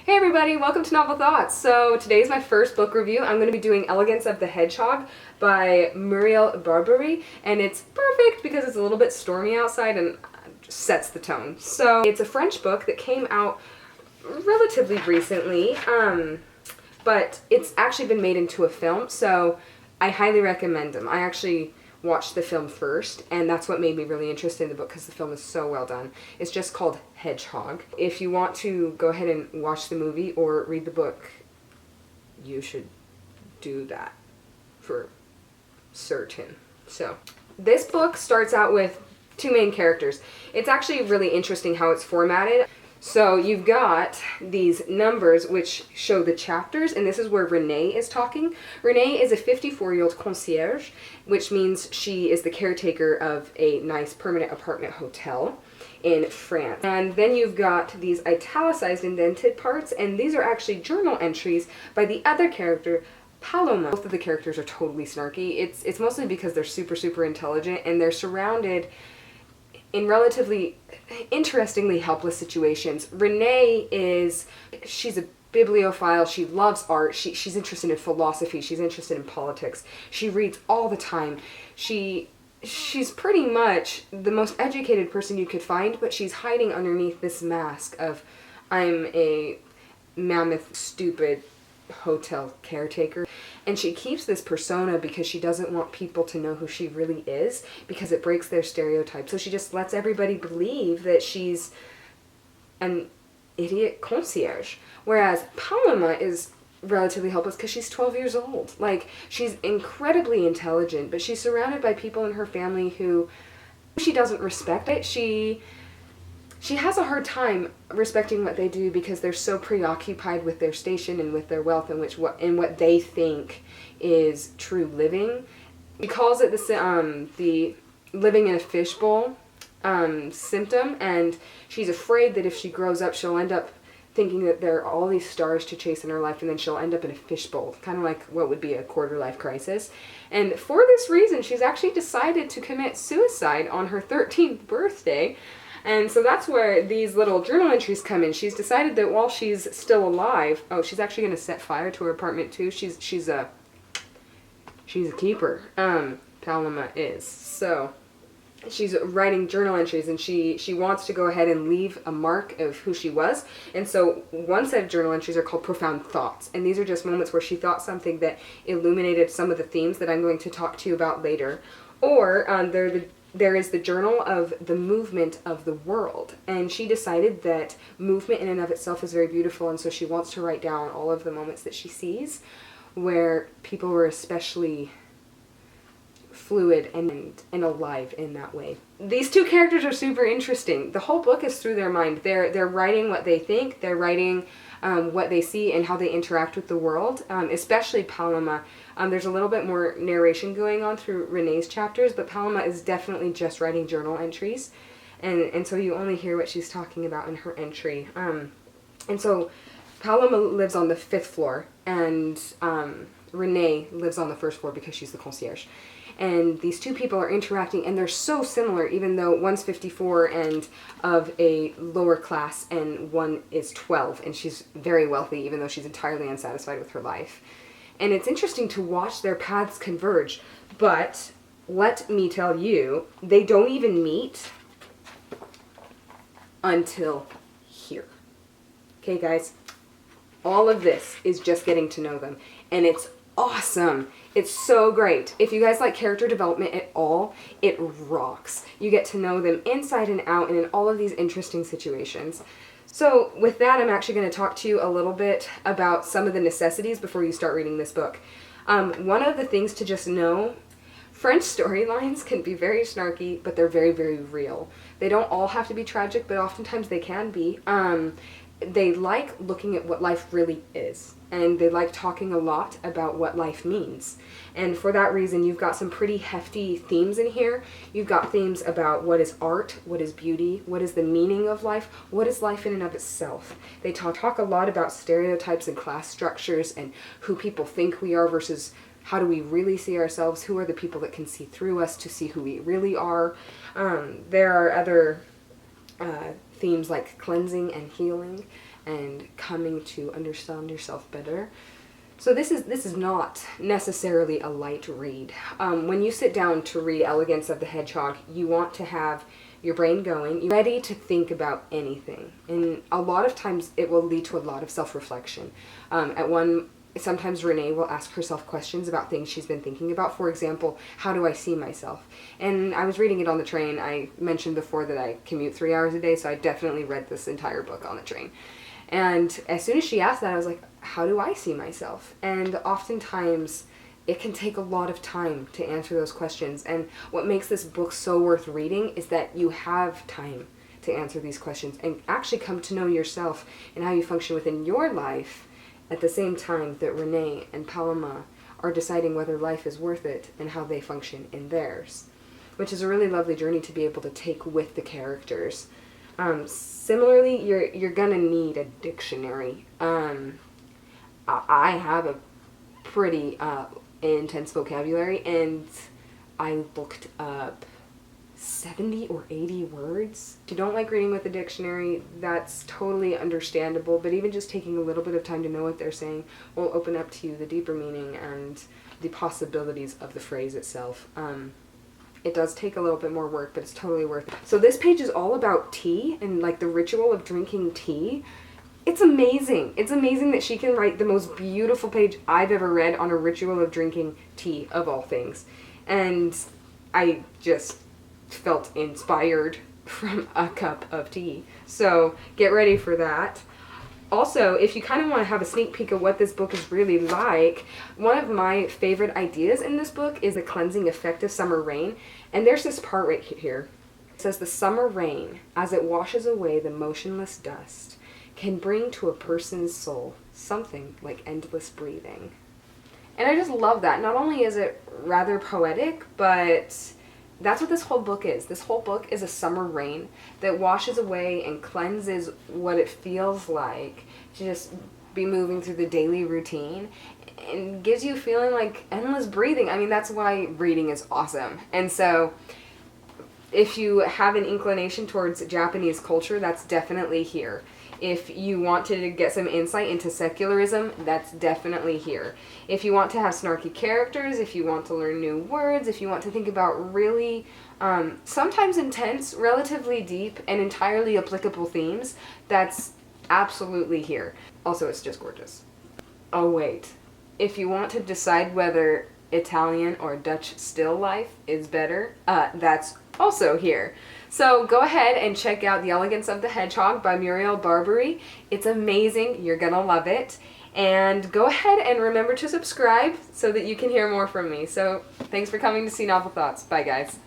Hey everybody, welcome to Novel Thoughts. So today's my first book review. I'm going to be doing Elegance of the Hedgehog by Muriel Barbary, and it's perfect because it's a little bit stormy outside and just sets the tone. So it's a French book that came out relatively recently, but it's actually been made into a film, so I highly recommend them. I actually watched the film first, and that's what made me really interested in the book because the film is so well done. It's just called Hedgehog. If you want to go ahead and watch the movie or read the book, you should do that for certain. So this book starts out with two main characters. It's actually really interesting how it's formatted. So you've got these numbers which show the chapters, and this is where Renee is talking. Renee is a 54-year-old concierge, which means she is the caretaker of a nice permanent apartment hotel in France. And then you've got these italicized indented parts, and these are actually journal entries by the other character, Paloma. Both of the characters are totally snarky. It's mostly because they're super intelligent, and they're surrounded in relatively interestingly helpless situations. Renee she's a bibliophile, she loves art, she's interested in philosophy, she's interested in politics, she reads all the time. She's pretty much the most educated person you could find, but she's hiding underneath this mask of, I'm a mammoth, stupid hotel caretaker. And she keeps this persona because she doesn't want people to know who she really is, because it breaks their stereotypes. So she just lets everybody believe that she's an idiot concierge. Whereas Paloma is relatively helpless because she's 12 years old. Like, she's incredibly intelligent, but she's surrounded by people in her family who she doesn't respect it. She has a hard time respecting what they do because they're so preoccupied with their station and with their wealth and what they think is true living. She calls it the living in a fishbowl symptom, and she's afraid that if she grows up, she'll end up thinking that there are all these stars to chase in her life, and then she'll end up in a fishbowl, kind of like what would be a quarter-life crisis. And for this reason, she's actually decided to commit suicide on her 13th birthday. And so that's where these little journal entries come in. She's decided that while she's still alive, she's actually going to set fire to her apartment too. She's a keeper. Paloma is. So she's writing journal entries, and she wants to go ahead and leave a mark of who she was. And so one set of journal entries are called profound thoughts, and these are just moments where she thought something that illuminated some of the themes that I'm going to talk to you about later. Or there is the journal of the movement of the world, and she decided that movement in and of itself is very beautiful, and so she wants to write down all of the moments that she sees where people were especially fluid and alive in that way. These two characters are super interesting. The whole book is through their mind. They're writing what they think, they're writing what they see and how they interact with the world, especially Paloma. There's a little bit more narration going on through Renee's chapters, but Paloma is definitely just writing journal entries, and so you only hear what she's talking about in her entry. And so Paloma lives on the 5th floor, and Renee lives on the 1st floor because she's the concierge. And these two people are interacting, and they're so similar, even though one's 54 and of a lower class, and one is 12, and she's very wealthy, even though she's entirely unsatisfied with her life. And it's interesting to watch their paths converge, but let me tell you, they don't even meet until here. Okay, guys? All of this is just getting to know them, and it's awesome. It's so great. If you guys like character development at all, it rocks. You get to know them inside and out and in all of these interesting situations. So with that, I'm actually going to talk to you a little bit about some of the necessities before you start reading this book. One of the things to just know, French storylines can be very snarky, but they're very real. They don't all have to be tragic, but oftentimes they can be. They like looking at what life really is, and they like talking a lot about what life means. And for that reason, you've got some pretty hefty themes in here. You've got themes about what is art, what is beauty, what is the meaning of life, what is life in and of itself. They talk a lot about stereotypes and class structures and who people think we are versus how do we really see ourselves, who are the people that can see through us to see who we really are. There are other themes like cleansing and healing, and coming to understand yourself better. So this is not necessarily a light read. When you sit down to read Elegance of the Hedgehog, you want to have your brain going, you're ready to think about anything. And a lot of times it will lead to a lot of self-reflection. Sometimes Renee will ask herself questions about things she's been thinking about. For example, how do I see myself? And I was reading it on the train. I mentioned before that I commute 3 hours a day, so I definitely read this entire book on the train. And as soon as she asked that, I was like, how do I see myself? And oftentimes it can take a lot of time to answer those questions. And what makes this book so worth reading is that you have time to answer these questions and actually come to know yourself and how you function within your life at the same time that Renee and Paloma are deciding whether life is worth it and how they function in theirs, which is a really lovely journey to be able to take with the characters. Similarly, you're gonna need a dictionary. I have a pretty intense vocabulary, and I looked up 70 or 80 words. If you don't like reading with a dictionary, that's totally understandable, but even just taking a little bit of time to know what they're saying will open up to you the deeper meaning and the possibilities of the phrase itself. It does take a little bit more work, but it's totally worth it. So this page is all about tea and like the ritual of drinking tea. It's amazing. It's amazing that she can write the most beautiful page I've ever read on a ritual of drinking tea, of all things. And I just felt inspired from a cup of tea. So get ready for that. Also, if you kind of want to have a sneak peek of what this book is really like, one of my favorite ideas in this book is the cleansing effect of summer rain. And there's this part right here. It says, the summer rain, as it washes away the motionless dust, can bring to a person's soul something like endless breathing. And I just love that. Not only is it rather poetic, but that's what this whole book is. This whole book is a summer rain that washes away and cleanses what it feels like to just be moving through the daily routine and gives you a feeling like endless breathing. I mean, that's why reading is awesome. And so if you have an inclination towards Japanese culture, that's definitely here. If you want to get some insight into secularism, that's definitely here. If you want to have snarky characters, if you want to learn new words, if you want to think about really sometimes intense, relatively deep, and entirely applicable themes, that's absolutely here. Also, it's just gorgeous. Oh, wait. If you want to decide whether Italian or Dutch still life is better, that's also here. So go ahead and check out The Elegance of the Hedgehog by Muriel Barbary. It's amazing. You're gonna love it. And go ahead and remember to subscribe so that you can hear more from me. So thanks for coming to see Novel Thoughts. Bye, guys.